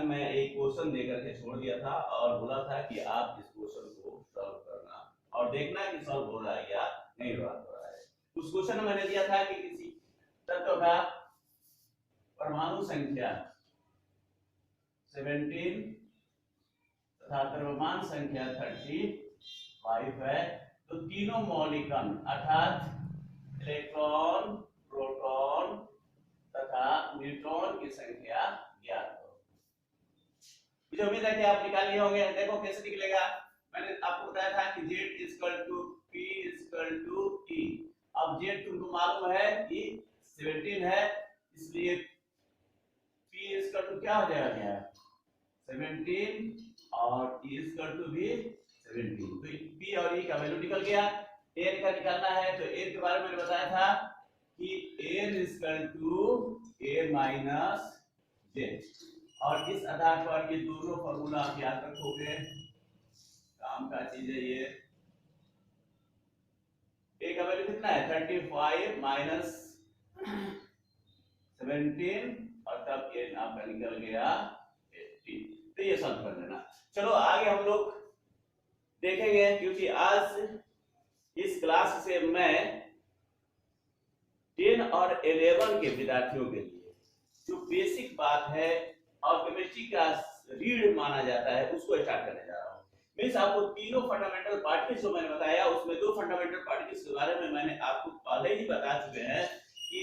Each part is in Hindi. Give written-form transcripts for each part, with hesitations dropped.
में मैं एक क्वेश्चन देकर के छोड़ दिया था और बोला था कि आप इस क्वेश्चन को सॉल्व करना और देखना कि सॉल्व हो रहा है या नहीं हो रहा है। उस क्वेश्चन में मैंने दिया था कि किसी तत्व का परमाणु संख्या 17 तथा द्रव्यमान संख्या 35 है, तो तीनों मौलिक कण अर्थात इलेक्ट्रॉन, प्रोटॉन तथा न्यूट्रॉन की संख्या ज्ञात करो। मुझे उम्मीद है कि आप निकाल लिए होंगे। देखो कैसे निकलेगा। मैंने आपको बताया था कि Z P E। अब Z तुमको मालूम है कि 17 है, इसलिए P क्या हो जाएगा 17 और E भी 17। तो P और E का वैल्यू निकल गया। N का निकालना है तो N के बारे में मैंने बताया था कि N A माइनस Z, और इस आधार पर ये दोनों फॉर्मूला आप याद रखोगे, काम का चीज है ये। A का वैल्यू कितना है 35 माइनस 17 और तब N आपका निकल गया 18। तो ये सॉल्व कर लेना। चलो आगे हम लोग देखेंगे, क्योंकि आज इस क्लास से मैं 10 और 11 के विद्यार्थियों के लिए जो बेसिक बात है और केमिस्ट्री का रीढ़ माना जाता है उसको स्टार्ट करने जा रहा हूँ। मींस आपको तीनों फंडामेंटल पार्टिकल्स जो मैंने बताया उसमें दो फंडामेंटल पार्टिकल्स के बारे में मैंने आपको पहले ही बता चुके हैं कि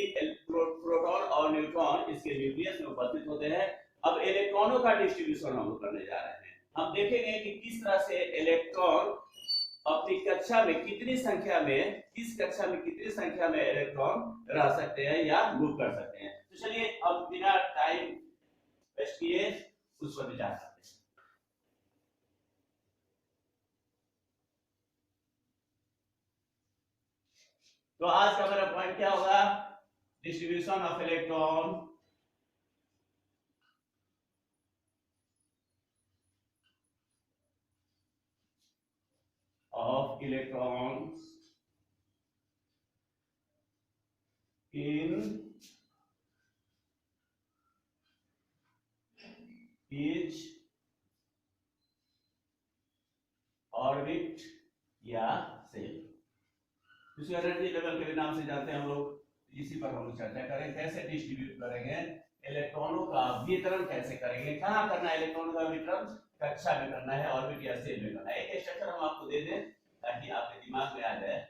प्रोटॉन और न्यूट्रॉन इसके न्यूक्लियस में उपस्थित होते हैं। अब इलेक्ट्रॉनों का डिस्ट्रीब्यूशन हम करने जा रहे हैं। हम देखेंगे कि किस तरह से इलेक्ट्रॉन अपनी कक्षा में कितनी संख्या में, किस कक्षा में कितनी संख्या में इलेक्ट्रॉन रह सकते हैं या मूव कर सकते हैं। तो चलिए अब बिना टाइम वेस्ट किए उस पर विचार करते हैं। तो आज का मेरा पॉइंट क्या होगा, distribution of electron in each orbit या सेल। इसे एनर्जी लेवल के नाम से जानते हैं हम लोग। इसी पर हम लोग चर्चा करें, कैसे डिस्ट्रीब्यूट करेंगे इलेक्ट्रॉनों का वितरण, कैसे करेंगे, कहां करना है इलेक्ट्रॉनों का वितरण, कक्षा में करना है, ऑर्बिट या सेल में करना है। एक स्ट्रक्चर हम आपको दे दें ताकि आपके दिमाग में आ जाए।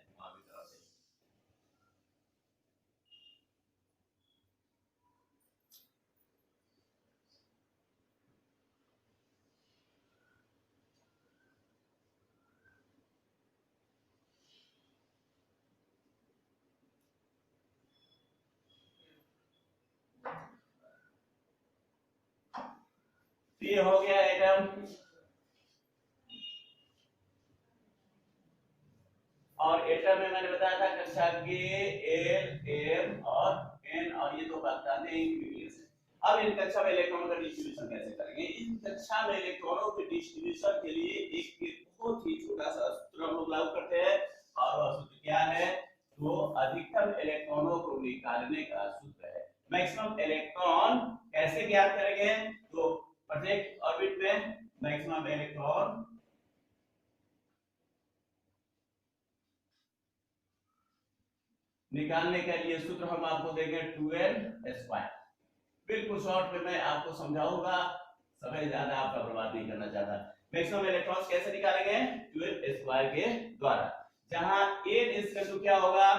ये हो गया एटम, और एटम में मैंने बताया था कक्षा के एल, एम और एन, और ये दो बातें न्यूक्लियस है। अब इन कक्षा में इलेक्ट्रॉन का डिस्ट्रीब्यूशन कैसे करेंगे। इन कक्षा में इलेक्ट्रॉनों के डिस्ट्रीब्यूशन के लिए एक बहुत ही छोटा सा सूत्र हम लोग लागू करते हैं, और वह सूत्र क्या है, तो अधिकतम इलेक्ट्रॉनों को निकालने का सूत्र है। मैक्सिमम इलेक्ट्रॉन कैसे ज्ञात करेंगे, तो प्रत्येक ऑर्बिट में मैक्सिमम इलेक्ट्रॉन निकालने के लिए सूत्र हम आपको देंगे 2n²। बिल्कुल शॉर्ट में मैं आपको समझाऊंगा, समय ज्यादा आपका बर्बाद नहीं करना चाहता। मैक्सिमम इलेक्ट्रॉन्स कैसे निकालेंगे, 2n² के द्वारा, जहां n क्या होगा,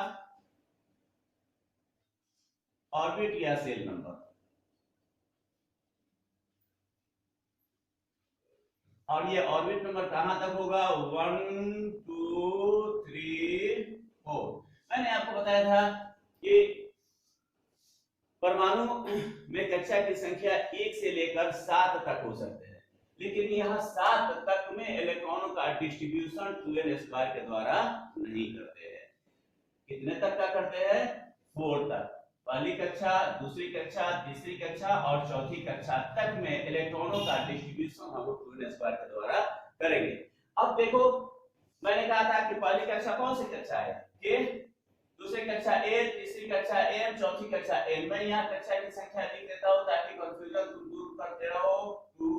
ऑर्बिट या सेल नंबर, और ये ऑर्बिट नंबर कहां तक होगा, 1 2 3 4। मैंने आपको बताया था कि परमाणु में कक्षा की संख्या 1 से लेकर 7 तक हो सकते हैं, लेकिन यहाँ 7 तक में इलेक्ट्रॉनों का डिस्ट्रीब्यूशन 2n² के द्वारा नहीं करते हैं। कितने तक का करते हैं, 4 तक। पहली कक्षा, दूसरी कक्षा, तीसरी कक्षा और चौथी कक्षा तक में इलेक्ट्रॉनों का डिस्ट्रीब्यूशन हम लोग 2n² के द्वारा करेंगे। अब देखो मैंने कहा था कि पहली कक्षा कौन सी कक्षा है, के, दूसरी कक्षा ए, तीसरी कक्षा एम, चौथी कक्षा एन। मैं यहाँ कक्षा की संख्या लिख देता हूँ ताकि कंफ्यूजन तुम दूर करते रहो। 2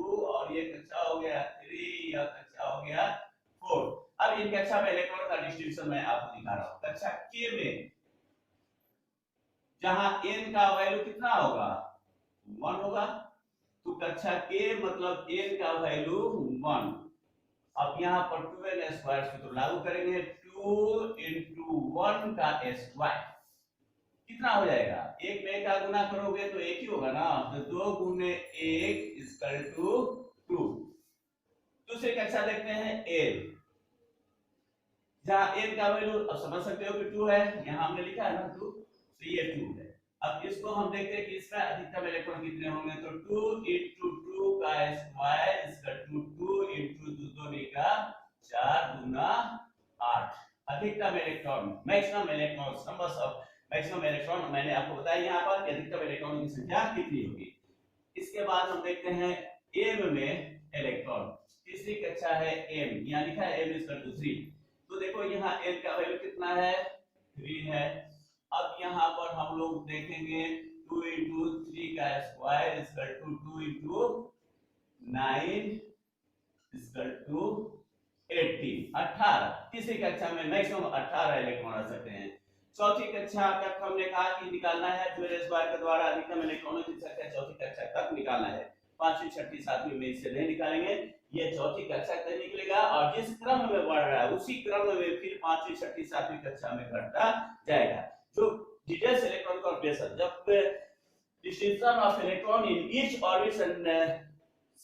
कक्षा में इलेक्ट्रॉन का डिस्ट्रीब्यूशन मैं आपको दिखा रहा हूं। कक्षा के में जहां n का वैल्यू कितना होगा 1 होगा, तो कक्षा के मतलब n का वैल्यू 1। अब यहाँ पर 2n स्क्वायर सूत्र लागू करेंगे, 2 into 1 का स्क्वायर कितना हो जाएगा, एक में का गुना करोगे तो एक ही होगा ना, तो 2 गुने 1 इक्वल टू 2। दूसरी कक्षा देखते हैं n, जहां n का वैल्यू अब समझ सकते हो कि 2 है, यहाँ हमने लिखा है ना 2, तो ये 2 है। अब इसको हम देखते हैं कि इसमें अधिकतम इलेक्ट्रॉन कितने होंगे, तो 2 into 2 का स्क्वायर इक्वल टू 2 into 2 दूनी का 4 गुना 8। अधिकतम electron, maximum electron, numbers of maximum electron मैंने आपको बताया यहाँ पर कि अधिकतम इलेक्ट्रॉन की संख्या कितनी होगी। इसके बाद हम देखते हैं m में इलेक्ट्रॉन, तीसरी कक्षा है m, यहाँ लिखा है m इक्वल टू 3, तो देखो यहाँ n का वैल्यू कितना है 3 है। अब यहाँ पर हम लोग देखेंगे 2 into 3 का square equal to 2 into 9 equal to 18। तीसरी कक्षा में मैक्सिमम 18 इलेक्ट्रॉन आ सकते हैं। चौथी कक्षा तक हमने कहा कि निकालना है ट्वेल्व स्क्वायर के द्वारा अधिकतम इलेक्ट्रॉनों की संख्या चौथी कक्षा तक निकालना है। पांचवी छठी सातवीं में इससे नहीं निकालेंगे, ये चौथी कक्षा तक निकलेगा और जिस क्रम में बढ़ रहा है उसी क्रम में फिर पांचवी छठी सातवीं कक्षा में घटता जाएगा। जो डिटेल्स इलेक्ट्रॉन कॉन्फिगरेशन, जब distribution of electron in each orbit and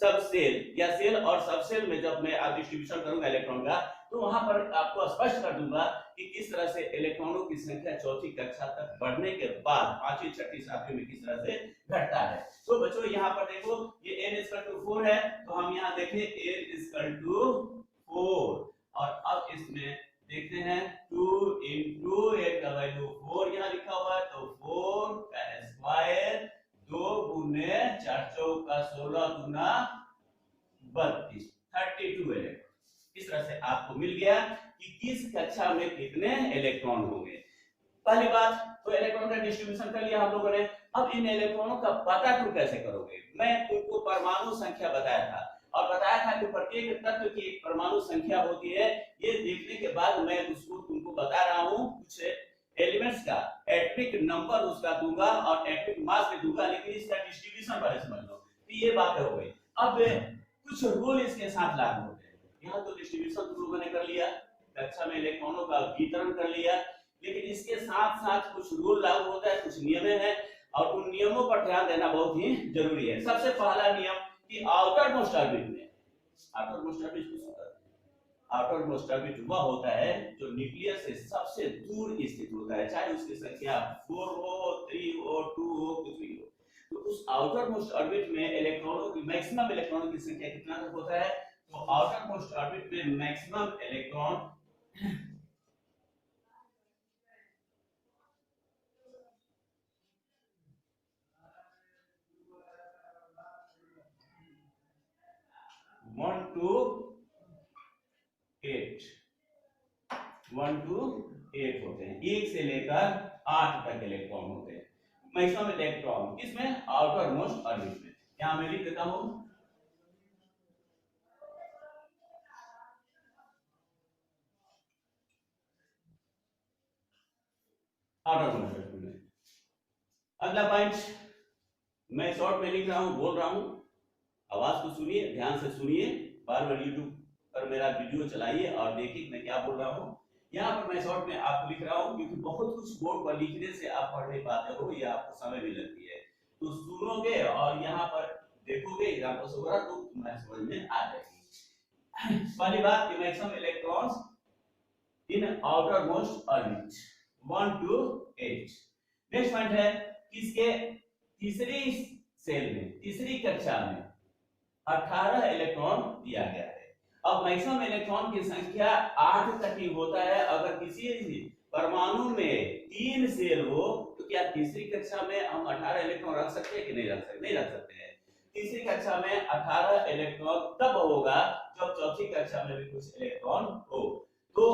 सब सेल या सेल और सब सेल में जब मैं आप डिस्ट्रीब्यूशन करूंगा इलेक्ट्रॉन का, तो वहां पर आपको स्पष्ट कर दूंगा कि किस तरह से इलेक्ट्रॉनों की संख्या चौथी कक्षा तक बढ़ने के बाद पांचवी छठी सातवीं में किस तरह से घटता है। तो बच्चों यहाँ पर देखो ये n इक्वल टू 4 है, तो हम यहाँ देखें n इक्वल टू 4 और अब इसमें देखते हैं 2 into n का वैल्यू 4 यहाँ लिखा हुआ है, तो 4 का स्क्वायर 2 गुने 4 चौका 16 गुना 32 32 इलेक्ट्रॉन। इस तरह से आपको मिल गया कि किस कक्षा में कितने इलेक्ट्रॉन होंगे। पहली बात तो इलेक्ट्रॉन का डिस्ट्रीब्यूशन कर लिया हम लोगों ने। अब इन इलेक्ट्रॉनों का पता तुम कैसे करोगे, मैं तुमको परमाणु संख्या बताया था और बताया था कि प्रत्येक तत्व की एक परमाणु संख्या होती है। ये देखने के बाद मैं उसको तुमको बता रहा हूँ, कुछ एलिमेंट्स का एटॉमिक नंबर उसका दूंगा और एटॉमिक मास भी दूंगा, लेकिन इसका डिस्ट्रीब्यूशन पहले समझ लो। तो ये बातें हो गई। अब कुछ रूल इसके साथ लागू होते हैं। यहाँ तो डिस्ट्रीब्यूशन तुम लोगों ने कर लिया, कक्षा में इलेक्ट्रॉनों का वितरण कर लिया, लेकिन इसके साथ साथ कुछ रूल लागू होता है, कुछ नियम है और उन नियमों पर ध्यान देना बहुत ही जरूरी है। सबसे पहला नियम कि आउटर मोस्ट ऑर्बिट में, outer most orbit outer most orbit वह होता है जो न्यूक्लियस से सबसे दूर स्थित होता है, चाहे उसकी संख्या 4 हो 3 हो 2 हो कुछ भी हो। तो उस आउटर मोस्ट ऑर्बिट में इलेक्ट्रॉनों की मैक्सिमम इलेक्ट्रॉनों की संख्या कितना तक होता है, तो आउटर मोस्ट ऑर्बिट में मैक्सिमम इलेक्ट्रॉन 1 to 8 होते हैं, 1 से लेकर 8 तक इलेक्ट्रॉन होते हैं। मैक्सिमम इलेक्ट्रॉन किसमें, आउटर मोस्ट ऑर्बिट में। यहां मैं लिख देता हूं आउटर मोस्ट ऑर्बिट में। अगला पॉइंट मैं शॉर्ट में लिख रहा हूं, बोल रहा हूं, आवाज को सुनिए, ध्यान से सुनिए, बार बार यूट्यूब पर मेरा वीडियो चलाइए और देखिए मैं क्या बोल रहा हूं। यहाँ पर मैं शॉर्ट में आपको लिख रहा हूँ क्योंकि बहुत कुछ बोर्ड पर लिखने से आप पढ़ नहीं पाते हो, ये आपको समय भी लगती है, तो सुनोगे और यहाँ पर देखोगे एग्जांपल्स वगैरह तो तुम्हारे समझ में आ जाएगी। पहली बात कि maximum electrons in outer most orbit 1 to 8। Next point है किसके, तीसरी सेल में, तीसरी कक्षा में 18 इलेक्ट्रॉन दिया गया है। अब मैक्सिमम इलेक्ट्रॉन की संख्या 8 तक ही होता है। अगर किसी परमाणु में 3 सेल हो तो क्या तीसरी कक्षा में हम 18 इलेक्ट्रॉन रख सकते हैं कि नहीं रख सकते, नहीं रख सकते हैं। तीसरी कक्षा में 18 इलेक्ट्रॉन तब होगा जब चौथी कक्षा में भी कुछ इलेक्ट्रॉन हो। तो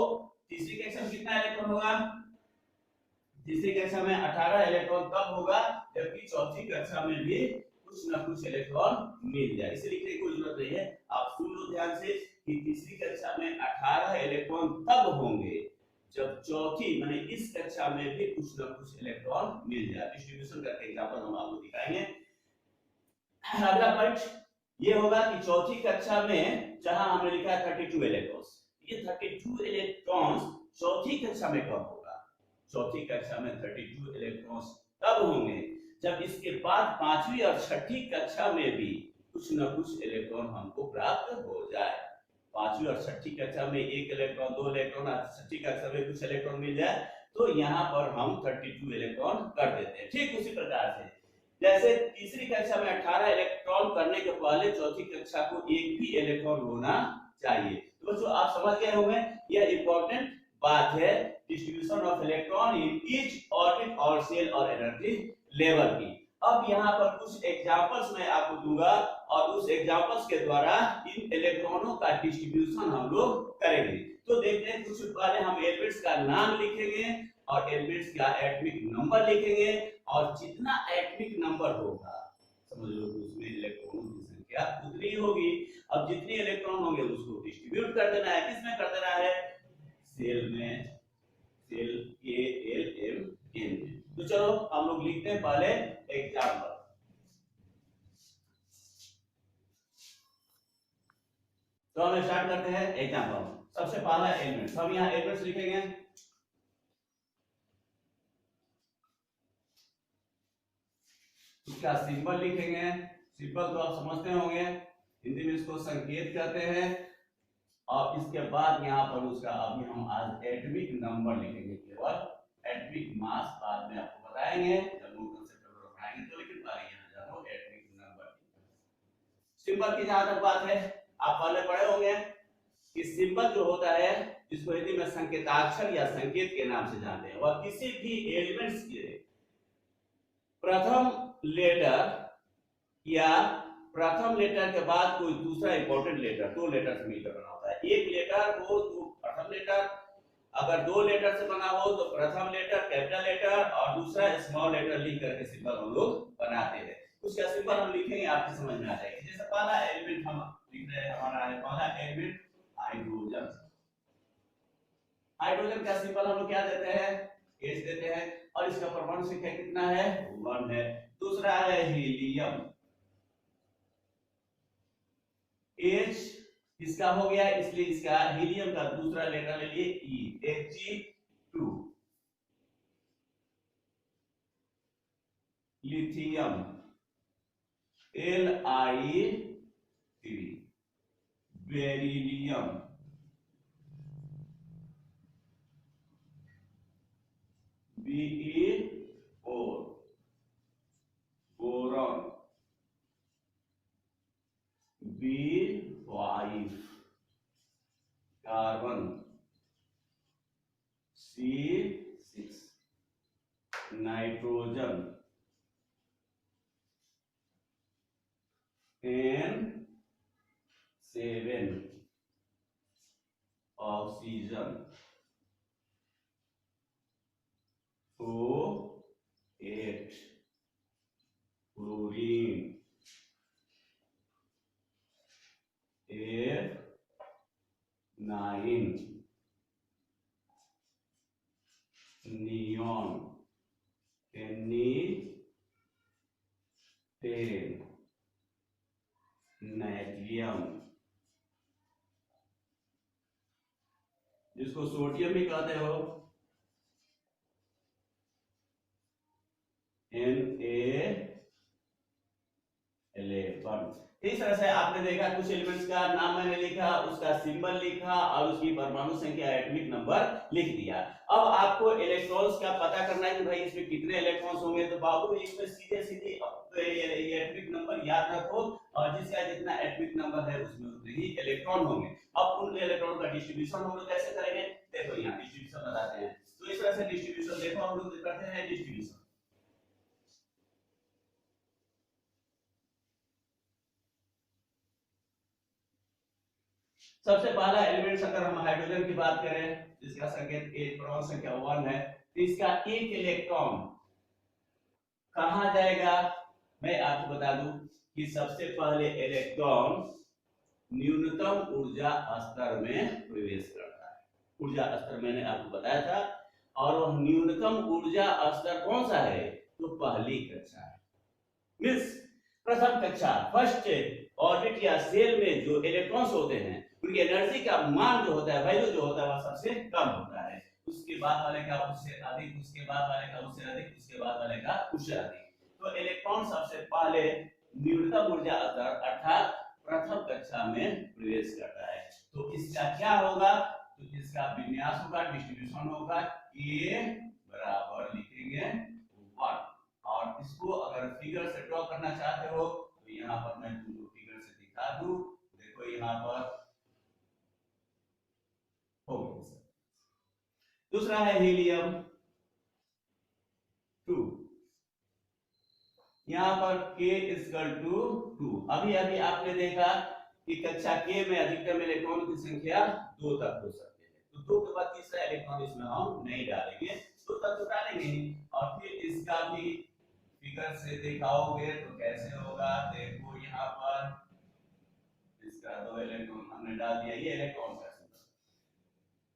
तीसरी कक्षा में कितना इलेक्ट्रॉन होगा, तीसरी कक्षा में 18 इलेक्ट्रॉन तब होगा जबकि चौथी कक्षा में भी कुछ ना कुछ इलेक्ट्रॉन मिल जाए। इसे लिखने की कोई जरूरत नहीं है, आप सुन लो ध्यान से कि तीसरी कक्षा में 18 इलेक्ट्रॉन तब होंगे जब चौथी माने इस कक्षा में भी कुछ न कुछ इलेक्ट्रॉन मिल जाए। डिस्ट्रीब्यूशन करके एग्जांपल हम आपको दिखाएंगे। अगला पॉइंट ये होगा कि चौथी कक्षा में जहां हमने लिखा है 32 इलेक्ट्रॉन्स, ये 32 इलेक्ट्रॉन्स चौथी कक्षा में कब होगा? चौथी कक्षा में 32 इलेक्ट्रॉन्स तब होंगे जब इसके बाद पांचवी और छठी कक्षा में भी कुछ न कुछ इलेक्ट्रॉन हमको प्राप्त हो जाए। पांचवी और छठी कक्षा में 1 इलेक्ट्रॉन 2 इलेक्ट्रॉन, छठी कक्षा में कुछ इलेक्ट्रॉन मिल जाए तो यहाँ पर हम 32 इलेक्ट्रॉन कर देते हैं। ठीक उसी प्रकार से जैसे तीसरी कक्षा में 18 इलेक्ट्रॉन करने के पहले चौथी कक्षा को एक भी इलेक्ट्रॉन होना चाहिए। तो बच्चों आप समझ गए होंगे, यह इंपॉर्टेंट बात है distribution of electron in each orbit और सेल और एनर्जी लेवल की। अब यहाँ पर कुछ एग्जांपल्स मैं आपको दूंगा और उस एग्जांपल्स के द्वारा इन इलेक्ट्रॉनों का डिस्ट्रीब्यूशन हम लोग करेंगे। तो देखते हैं, कुछ पहले हम एलिमेंट्स का नाम लिखेंगे और एलिमेंट्स का एटॉमिक नंबर लिखेंगे और जितना एटॉमिक नंबर होगा समझ लो उसमें इलेक्ट्रॉनों की संख्या उतनी ही होगी। अब जितने इलेक्ट्रॉन होंगे उसको डिस्ट्रीब्यूट कर देना है। किसमें कर देना है? सेल में, सेल के एल एम एन। तो चलो हम लोग लिखते हैं पहले एग्जांपल। तो हम स्टार्ट करते हैं एग्जांपल। सबसे पहला एलिमेंट, हम यहाँ एलिमेंट्स लिखेंगे। उसका सिंबल लिखेंगे। सिंबल तो आप समझते होंगे, हिंदी में इसको संकेत कहते हैं। और इसके बाद यहाँ पर उसका अभी हम आज एटॉमिक नंबर लिखेंगे, केवल एटॉमिक मास बाद में आपको बताएंगे जब नोट कंसेप्ट पढ़ाएंगे तो, लेकिन पहले यहाँ जानो एटॉमिक नंबर। सिंबल की जहां तक बात है, आप पहले पढ़े होंगे कि सिंबल जो होता है जिसको हिंदी में संकेताक्षर या संकेत के नाम से जानते हैं, वह किसी भी एलिमेंट्स के प्रथम लेटर या प्रथम लेटर के बाद कोई दूसरा इंपॉर्टेंट लेटर, 2 लेटर से मिलकर बना होता है। एक लेटर हो तो प्रथम लेटर, अगर 2 लेटर से बना हो तो प्रथम लेटर कैपिटल लेटर और दूसरा स्मॉल लेटर लिख करके सिंबल हम लोग बनाते हैं। उसका सिंबल हम लिखेंगे, आपको समझ में आ जाएगा। जैसे पहला एलिमेंट हम लिख रहे हैं, हमारा है पहला एलिमेंट हाइड्रोजन। हाइड्रोजन का सिंबल हम लोग क्या देते हैं? H देते हैं और इसका परमाणु संख्या कितना है? 1 है। दूसरा है हीलियम, H इसका हो गया, इसलिए इसका हीलियम का दूसरा लेटर ले लिए E, He2। Lithium, Li3। Beryllium, Be4। Boron, B5। Carbon, C6। Nitrogen, N7। Oxygen, O8। Chlorine, F9। Neon, Ne10। नाइट्रियम, जिसको सोडियम भी कहते हो, Na11। इस तरह से आपने देखा कुछ एलिमेंट्स का नाम मैंने लिखा, उसका सिंबल लिखा और उसकी परमाणु संख्या एटॉमिक नंबर लिख दिया। अब आपको इलेक्ट्रॉन्स का पता करना है कि भाई इसमें कितने इलेक्ट्रॉन्स होंगे। तो बाबू इसमें सीधे सीधे ये एटॉमिक नंबर याद रखो और जिसका जितना एटॉमिक नंबर है उसमें उतने ही इलेक्ट्रॉन होंगे। अब उन इलेक्ट्रॉन का डिस्ट्रीब्यूशन हम लोग कैसे करेंगे? देखो यहाँ डिस्ट्रीब्यूशन बताते हैं। तो इस तरह से डिस्ट्रीब्यूशन देखो हम लोग करते हैं डिस्ट्रीब्यूशन। सबसे पहला एलिमेंट अगर हम हाइड्रोजन की बात करें जिसका संकेत एक परमाणु संख्या 1 है, तो इसका एक इलेक्ट्रॉन कहां जाएगा? मैं आपको बता दूं कि सबसे पहले इलेक्ट्रॉन न्यूनतम ऊर्जा स्तर में प्रवेश करता है। ऊर्जा स्तर मैंने आपको बताया था, और वह न्यूनतम ऊर्जा स्तर कौन सा है, तो पहली कक्षा है। मीन्स प्रथम कक्षा, फर्स्ट ऑर्बिट या सेल में जो इलेक्ट्रॉन्स होते हैं उनकी एनर्जी का मान जो होता है, वैल्यू जो होता है, वह सबसे कम होता है। उसके बाद वाले का उससे अधिक, उसके बाद वाले का उससे अधिक, उसके बाद वाले का उससे अधिक। तो इलेक्ट्रॉन सबसे पहले न्यूनतम ऊर्जा स्तर अर्थात प्रथम कक्षा में प्रवेश करता है। तो इसका क्या होगा, तो इसका विन्यास होगा, डिस्ट्रीब्यूशन होगा, के बराबर लिखेंगे 1। और इसको अगर फिगर से ड्रॉ करना चाहते हो तो यहाँ पर मैं तुमको फिगर से दिखा दूं। देखो यहाँ पर हो गया। दूसरा है हीलियम 2, यहाँ पर K = 2। अभी अभी आपने देखा कि कक्षा K में अधिकतम इलेक्ट्रॉन की संख्या 2 तक हो सकती है, तो 2 के बाद तीसरा इलेक्ट्रॉन इसमें हम नहीं डालेंगे, 2 तक तो डालेंगे ही। और फिर इसका भी फिगर से दिखाओगे तो कैसे होगा, देखो यहाँ पर इसका 2 इलेक्ट्रॉन हमने डाल दिया, ये इलेक्ट्रॉन का सिंबल।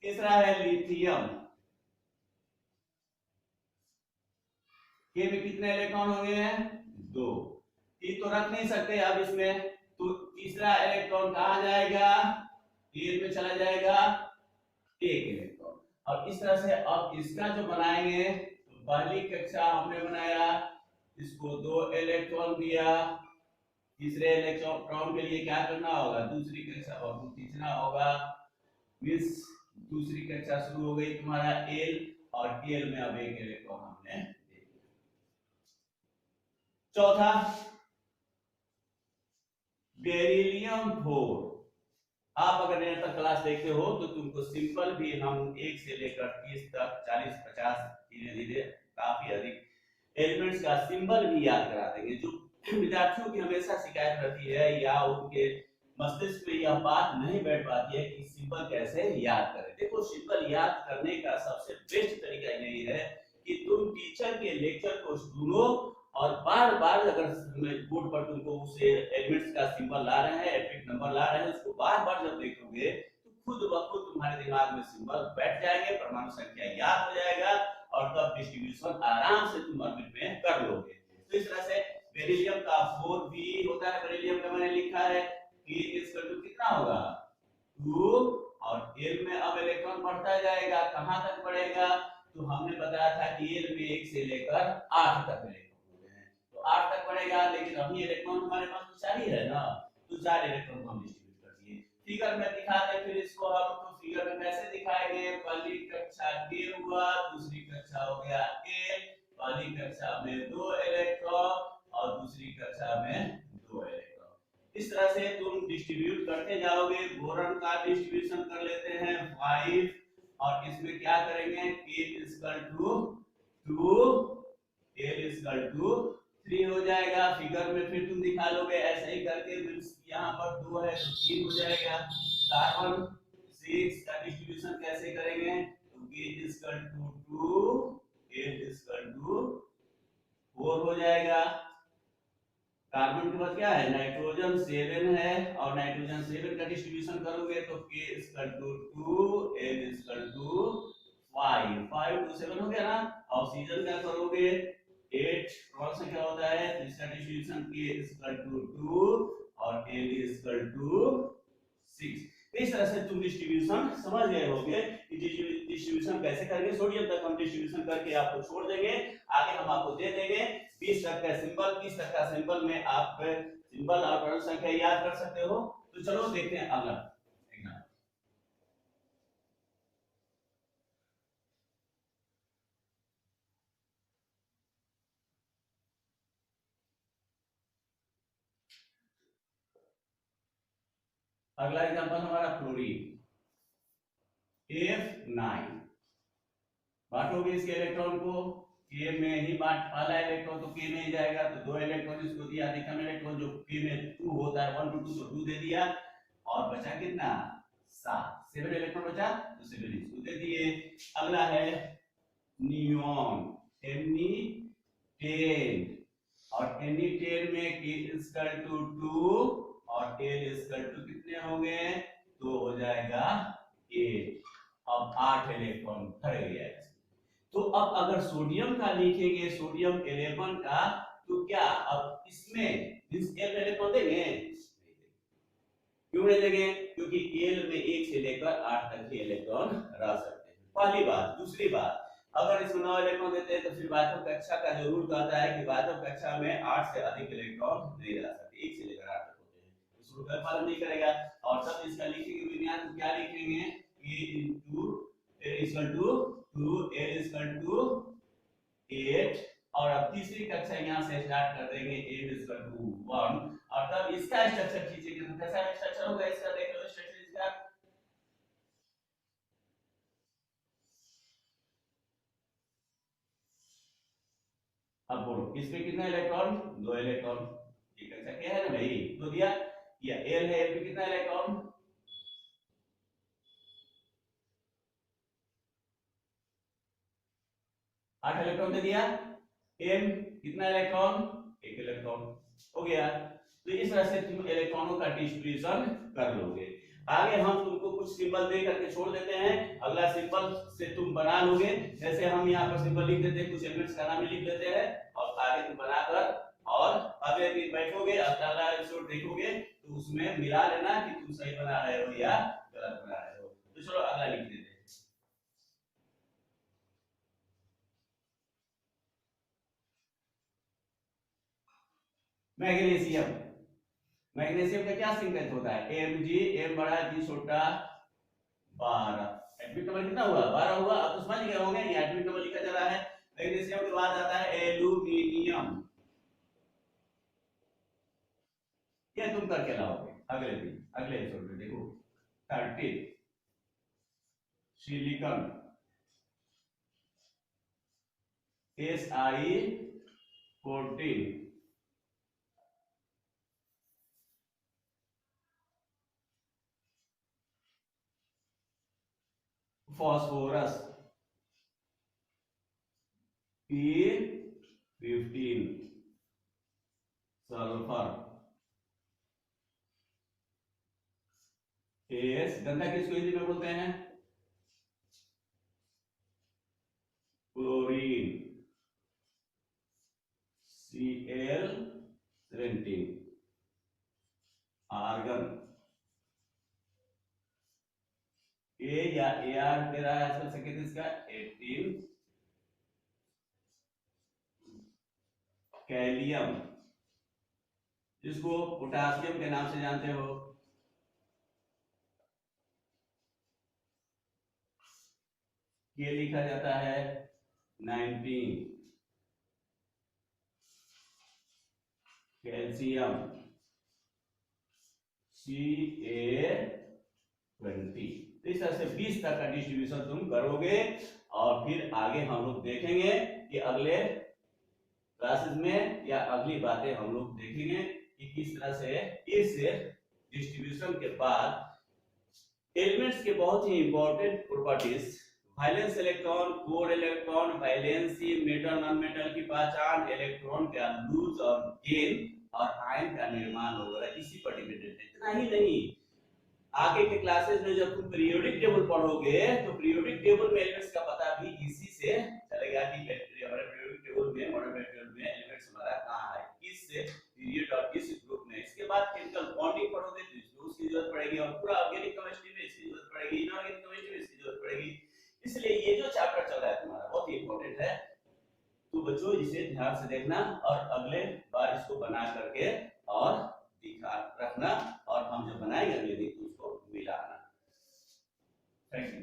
तीसरा है लिथियम, के में कितने इलेक्ट्रॉन हो गए हैं, 2। तीन तो रख नहीं सकते अब इसमें, तो तीसरा इलेक्ट्रॉन कहां जाएगा, तेल में चला जाएगा, 1 इलेक्ट्रॉन। और इस तरह से अब इसका जो बनाएंगे, तो पहली कक्षा हमने बनाया, इसको 2 इलेक्ट्रॉन दिया, तीसरे इलेक्ट्रॉन के लिए क्या करना होगा, दूसरी कक्षा और तीसरा होगा। मींस दूसरी कक्षा शुरू हो गई तुम्हारा एल, और एल में अब 1 इलेक्ट्रॉन हमने दे दिया। चौथा बेरिलियम 4। आप अगर निरंतर क्लास देखते हो तो तुमको सिंपल भी हम 1 से लेकर 30 तक, 40, 50, धीरे धीरे काफी अधिक एलिमेंट्स का सिंबल भी याद करा देंगे। जो विद्यार्थियों की हमेशा शिकायत रहती है या उनके मस्तिष्क में यह बात नहीं बैठ पाती है कि सिंबल कैसे याद करें। देखो, सिंबल याद करने का सबसे बेस्ट तरीका यही है कि तुम टीचर के लेक्चर को सुनो, और बार बार अगर बोर्ड पर तुमको उस एलिमेंट्स का सिंबल ला रहे हैं, एटॉमिक नंबर ला रहे हैं, उसको बार बार जब देखोगे तो खुद ब खुद तुम्हारे दिमाग में सिंबल बैठ जाएंगे, परमाणु संख्या याद हो जाएगा, और तब डिस्ट्रीब्यूशन आराम से तुम ऑर्बिट में कर लोगे। तो इस तरह से बेरिलियम का 4 भी होता है, बेरिलियम का मैंने लिखा है कि कितना होगा, 2, और एल में अब इलेक्ट्रॉन बढ़ता जाएगा, कहां तक बढ़ेगा, तो हमने बताया था कि एल में 1 से लेकर 8 तक इलेक्ट्रॉन होते हैं, तो 8 तक बढ़ेगा। लेकिन अभी इलेक्ट्रॉन हमारे पास तो 4 ही है ना, तो 4 इलेक्ट्रॉन को हम डिस्ट्रीब्यूट कर दिए। फिगर में दिखा दे फिर इसको हम, तो फिगर में कैसे दिखाएंगे, पहली कक्षा के हुआ, दूसरी कक्षा हो गया एल, पहली कक्षा में 2 इलेक्ट्रॉन और दूसरी कक्षा में 2 इलेक्ट्रॉन। इस तरह से तुम डिस्ट्रीब्यूट करते जाओगे। बोरॉन का डिस्ट्रीब्यूशन कर लेते हैं 5, और इसमें क्या करेंगे, K = 2, L = 3 हो जाएगा। फिगर में फिर तुम दिखा लोगे ऐसे ही करके, यहाँ पर 2 है तो 3 हो जाएगा। कार्बन 6 का डिस्ट्रीब्यूशन कैसे करेंगे, तो K = 2, L = 4 हो जाएगा। कार्बन के बाद क्या है, नाइट्रोजन 7 है, और नाइट्रोजन 7 का डिस्ट्रीब्यूशन करोगे तो K = 2, L = 5 2 7 हो गया ना। ऑक्सीजन का करोगे 8, प्रॉन संख्या होता है, तो इसका डिस्ट्रीब्यूशन K = 2 और L = 6। इस तरह से तुम डिस्ट्रीब्यूशन समझ गए होंगे कि डिस्ट्रीब्यूशन कैसे करेंगे। सोडियम तक हम डिस्ट्रीब्यूशन करके आपको छोड़ देंगे, आगे हम आपको दे देंगे 20 तक का सिंबल। 20 तक का सिंबल में आप सिंबल और परमाणु संख्या याद कर सकते हो। तो चलो देखते हैं अगला एग्जाम्पल। अगला एग्जाम्पल हमारा फ्लोरीन F9। बांटोगे इसके इलेक्ट्रॉन को, K में ही बांट, पहला इलेक्ट्रॉन तो K में ही जाएगा, तो 2 इलेक्ट्रॉन इसको दिया, अधिकतम इलेक्ट्रॉन जो K में 2 होता है, 1 to 2 तो 2 दे दिया, और बचा कितना, 7 इलेक्ट्रॉन बचा, तो 7 इसको दे दिए। अगला है नियॉन Ne10, और Ne10 में K = 2 और L = कितने हो अगर सोडियम का लिखेंगे, सोडियम 11 का, तो क्या अब इसमें इलेक्ट्रॉन देंगे? क्यों नहीं देंगे? क्योंकि एल में 1 से लेकर 8 तक के इलेक्ट्रॉन रह सकते हैं, पहली बात। दूसरी बात, अगर इसमें 9 इलेक्ट्रॉन देते हैं तो फिर वायतम कक्षा का जो रूल कहता है कि वायतम कक्षा में 8 से अधिक इलेक्ट्रॉन नहीं रह सकते, 1 से लेकर 8 तक होते हैं, इस रूल का पालन नहीं करेगा। और तब इसका लिखेंगे विन्यास, तो क्या लिखेंगे? A into a equal to 2, a equal to 8, और अब तीसरी कक्षा यहां से स्टार्ट कर देंगे, ए इक्वल टू 1, और तब इसका स्ट्रक्चर खींचेंगे तो कैसा स्ट्रक्चर होगा इसका? देख लो स्ट्रक्चर इसका। अब बोलो इसमें कितना इलेक्ट्रॉन? 2 इलेक्ट्रॉन। ये कक्षा क्या है ना भाई, तो दिया या एल है, एल पे कितना इलेक्ट्रॉन? 8 इलेक्ट्रॉन दे दिया। एम कितना इलेक्ट्रॉन? 1 इलेक्ट्रॉन। हो गया। तो इस तरह से तुम इलेक्ट्रॉनों का डिस्ट्रीब्यूशन कर लोगे। आगे हम तुमको कुछ सिंबल दे करके छोड़ देते हैं, अगला सिंबल से तुम बना लोगे। जैसे हम यहाँ पर सिंबल लिख देते हैं, कुछ एलिमेंट्स का नाम लिख देते हैं, और आगे तुम बनाकर और अगले दिन बैठोगे, अगला एपिसोड देखोगे तो उसमें मिला लेना कि तुम सही बना रहे हो या गलत बना रहे हो। तो चलो अगला लिख देते हैं। मैग्नीशियम। मैग्नीशियम का क्या संकेत होता है? Mg, M बड़ा G छोटा 12। एटॉमिक नंबर कितना हुआ? 12 हुआ। अब तो समझ गए होंगे ये एटॉमिक नंबर लिखा जा रहा है। मैग्नीशियम के बाद आता है एल्यूमिनियम। ये तुम करके लाओगे अगले दिन, अगले एपिसोड में। देखो 13 silicon, Si14, phosphorus P15, sulphur S, गंधा किसको हिंदी में बोलते हैं? क्लोरीन Cl17, आर्गन ए या Ar दे रहा है आजकल संकेत इसका 18, कैलियम जिसको पोटासियम के नाम से जानते हो, ये लिखा जाता है 19, कैल्शियम Ca20। इस तरह से 20 तक का डिस्ट्रीब्यूशन तुम करोगे, और फिर आगे हम लोग देखेंगे कि अगले क्लासेस में या अगली बातें हम लोग देखेंगे कि किस तरह से इस डिस्ट्रीब्यूशन के बाद एलिमेंट्स के बहुत ही important properties, valence electron, core electron, valency, metal non metal की पहचान, इलेक्ट्रॉन का लूज और गेन, और आयन का निर्माण वगैरह इसी पर डिपेंडेंट है। इतना ही नहीं, आगे के क्लासेस में जब तुम पीरियोडिक टेबल पढ़ोगे तो पीरियोडिक टेबल में एलिमेंट्स का पता भी इसी से चलेगा कि हमारे पीरियोडिक टेबल में, मॉडर्न पीरियड में एलिमेंट्स हमारा कहां है, किस पीरियड और किस ग्रुप में। इसके बाद केमिकल बॉन्डिंग पढ़ोगे तो उसकी जरूरत पड़ेगी, और पूरा ऑर्गेनिक केमिस्ट्री में इसकी जरूरत पड़ेगी, इनऑर्गेनिक केमिस्ट्री में इसकी जरूरत पड़ेगी। इसलिए ये जो चैप्टर चल रहा है तुम्हारा बहुत ही इंपॉर्टेंट है। तो बच्चों इसे ध्यान से देखना, और अगले बार इसको बना करके और दिखा रखना, और हम जब बनाएंगे अगले दिन उसको मिलाना। Thank you.